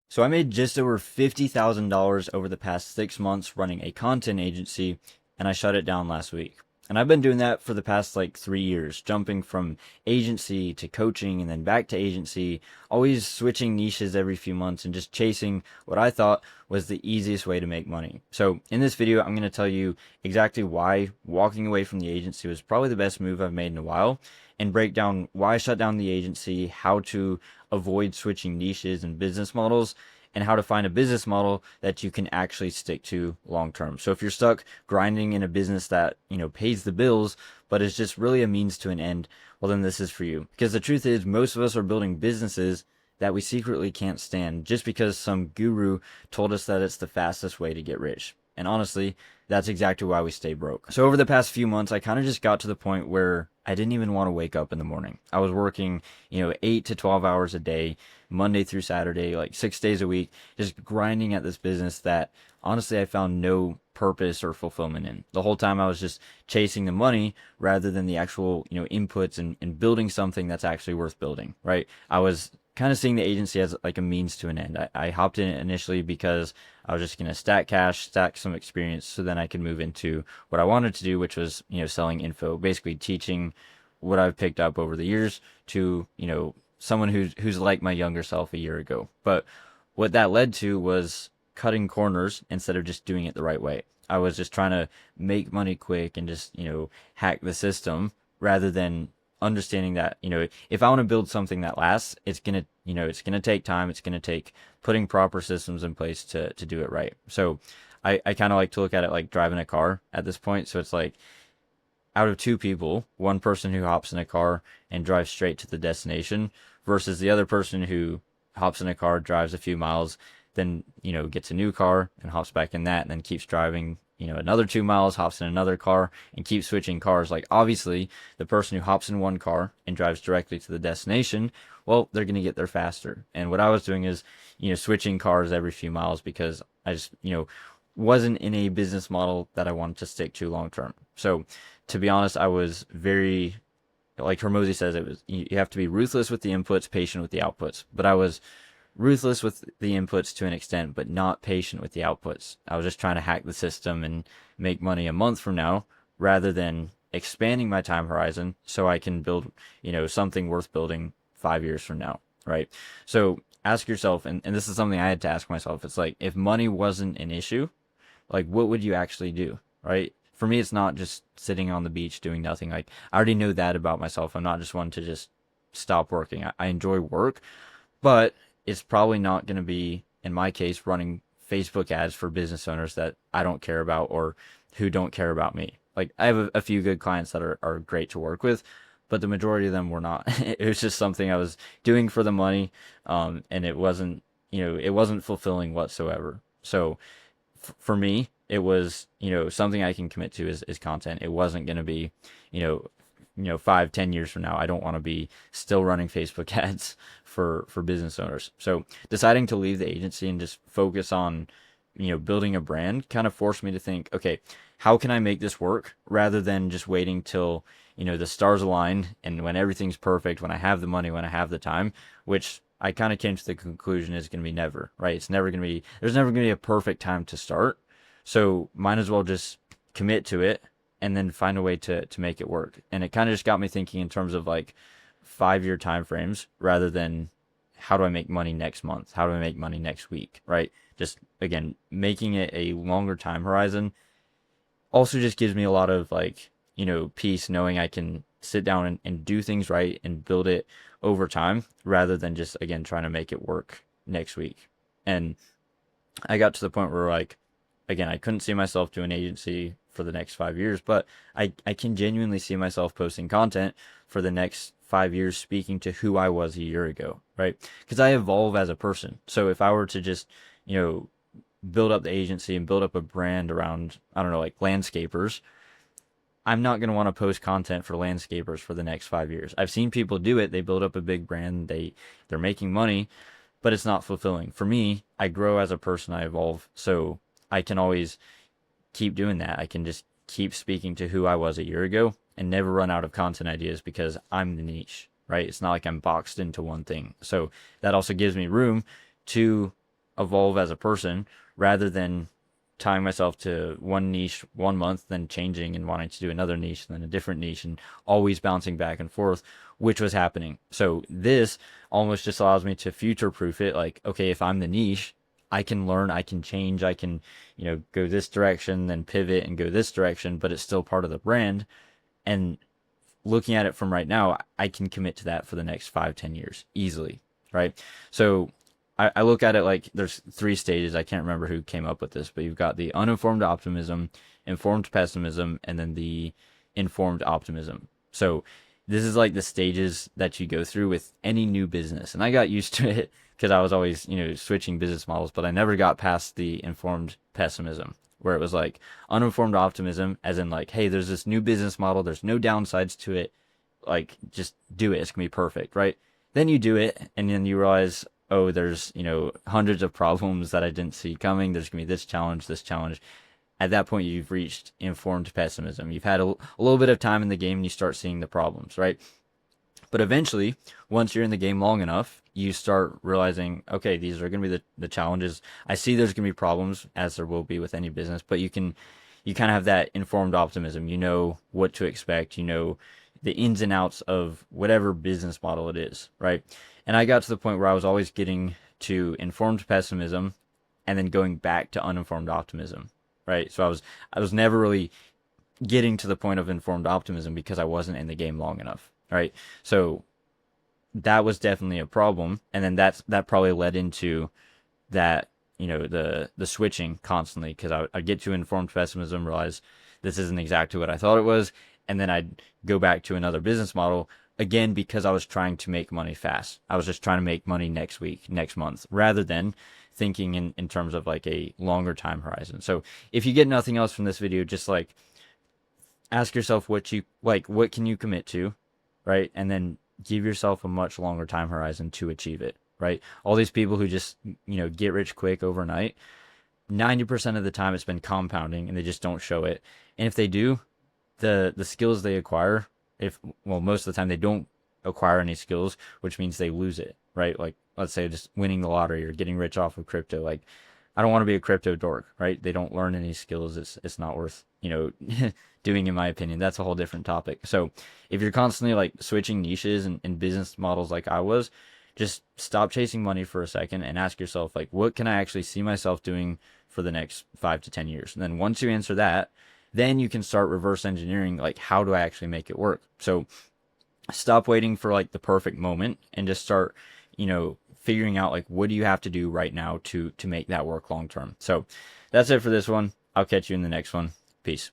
So I made just over $50,000 over the past 6 months running a content agency, and I shut it down last week. And I've been doing that for the past like 3 years, jumping from agency to coaching and then back to agency, always switching niches every few months and just chasing what I thought was the easiest way to make money. So in this video, I'm going to tell you exactly why walking away from the agency was probably the best move I've made in a while, and break down why I shut down the agency, how to avoid switching niches and business models, and how to find a business model that you can actually stick to long term. So if you're stuck grinding in a business that, pays the bills, but is just really a means to an end, well, then this is for you. Because the truth is, most of us are building businesses that we secretly can't stand just because some guru told us that it's the fastest way to get rich. And honestly, that's exactly why we stay broke. So over the past few months, I kind of just got to the point where I didn't even want to wake up in the morning. I was working, 8 to 12 hours a day, Monday through Saturday, like 6 days a week, just grinding at this business that honestly I found no purpose or fulfillment in. The whole time I was just chasing the money rather than the actual, inputs and building something that's actually worth building, right? I was kind of seeing the agency as like a means to an end. I hopped in it initially because I was just going to stack cash, stack some experience so then I could move into what I wanted to do, which was, selling info, basically teaching what I've picked up over the years to, someone who's like my younger self a year ago. But what that led to was cutting corners instead of just doing it the right way. I was just trying to make money quick and just, hack the system rather than understanding that, if I want to build something that lasts, it's gonna take time. It's gonna take putting proper systems in place to do it right. So I kind of like to look at it like driving a car at this point. So it's like out of two people, one person who hops in a car and drives straight to the destination versus the other person who hops in a car, drives a few miles, then, gets a new car and hops back in that and then keeps driving, another 2 miles, hops in another car and keeps switching cars. Like obviously the person who hops in one car and drives directly to the destination, well, they're going to get there faster. And what I was doing is, switching cars every few miles because I just, wasn't in a business model that I wanted to stick to long term. So to be honest, I was very, like Hormozy says, it was you have to be ruthless with the inputs, patient with the outputs. But I was ruthless with the inputs to an extent, but not patient with the outputs. I was just trying to hack the system and make money a month from now rather than expanding my time horizon so I can build, something worth building 5 years from now, right? So ask yourself, and this is something I had to ask myself. It's like, if money wasn't an issue, like what would you actually do, right? For me, it's not just sitting on the beach doing nothing. Like I already know that about myself. I'm not just one to just stop working. I enjoy work, but it's probably not going to be, in my case, running Facebook ads for business owners that I don't care about or who don't care about me. Like I have a few good clients that are great to work with, but the majority of them were not. It was just something I was doing for the money, and it wasn't fulfilling whatsoever. So for me, it was, something I can commit to is content. It wasn't going to be, you know, 5, 10 years from now, I don't want to be still running Facebook ads for business owners. So deciding to leave the agency and just focus on, building a brand kind of forced me to think, okay, how can I make this work rather than just waiting till, the stars align and when everything's perfect, when I have the money, when I have the time, which I kind of came to the conclusion is going to be never, right? There's never going to be a perfect time to start. So might as well just commit to it and then find a way to make it work. And it kind of just got me thinking in terms of like 5 year time frames rather than how do I make money next month? How do I make money next week? Right? Just again, making it a longer time horizon also just gives me a lot of like, peace knowing I can sit down and do things right and build it over time rather than just again trying to make it work next week. And I got to the point where like again, I couldn't see myself doing agency for the next 5 years, but I can genuinely see myself posting content for the next 5 years speaking to who I was a year ago, right? Because I evolve as a person. So if I were to just, build up the agency and build up a brand around, I don't know, like landscapers, I'm not going to want to post content for landscapers for the next 5 years. I've seen people do it. They build up a big brand. They're making money, but it's not fulfilling. For me, I grow as a person. I evolve. So I can always keep doing that. I can just keep speaking to who I was a year ago and never run out of content ideas because I'm the niche, right? It's not like I'm boxed into one thing. So that also gives me room to evolve as a person rather than tying myself to one niche 1 month, then changing and wanting to do another niche, then a different niche, and always bouncing back and forth, which was happening. So this almost just allows me to future proof it. Like, okay, if I'm the niche, I can learn, I can change, I can, go this direction, then pivot and go this direction, but it's still part of the brand. And looking at it from right now, I can commit to that for the next 5, 10 years easily, right? So I look at it like there's 3 stages. I can't remember who came up with this, but you've got the uninformed optimism, informed pessimism, and then the informed optimism. So this is like the stages that you go through with any new business. And I got used to it because I was always, switching business models, but I never got past the informed pessimism where it was like uninformed optimism, as in like, hey, there's this new business model, there's no downsides to it, like just do it, it's gonna be perfect, right? Then you do it, and then you realize, oh, there's hundreds of problems that I didn't see coming. There's gonna be this challenge, this challenge. At that point, you've reached informed pessimism. You've had a little bit of time in the game, and you start seeing the problems, right? But eventually, once you're in the game long enough, you start realizing, okay, these are going to be the challenges. I see there's going to be problems, as there will be with any business, but you kind of have that informed optimism. You know what to expect. You know the ins and outs of whatever business model it is, right? And I got to the point where I was always getting to informed pessimism and then going back to uninformed optimism, right? So I was never really getting to the point of informed optimism because I wasn't in the game long enough, right? So that was definitely a problem, and then that probably led into that, the switching constantly, because I'd get to informed pessimism, realize this isn't exactly what I thought it was, and then I'd go back to another business model again because I was trying to make money fast. I was just trying to make money next week, next month, rather than thinking in terms of like a longer time horizon. So if you get nothing else from this video, just like ask yourself what can you commit to, right? And then give yourself a much longer time horizon to achieve it, right? All these people who just, get rich quick overnight, 90% of the time it's been compounding and they just don't show it. And if they do, the skills they acquire, most of the time they don't acquire any skills, which means they lose it, right? Like, let's say just winning the lottery or getting rich off of crypto. Like, I don't want to be a crypto dork, right? They don't learn any skills. It's not worth, doing, in my opinion. That's a whole different topic. So if you're constantly like switching niches and business models like I was, just stop chasing money for a second and ask yourself, like, what can I actually see myself doing for the next 5 to 10 years? And then once you answer that, then you can start reverse engineering, like, how do I actually make it work? So stop waiting for like the perfect moment and just start, figuring out like what do you have to do right now to make that work long term. So that's it for this one. I'll catch you in the next one. Peace.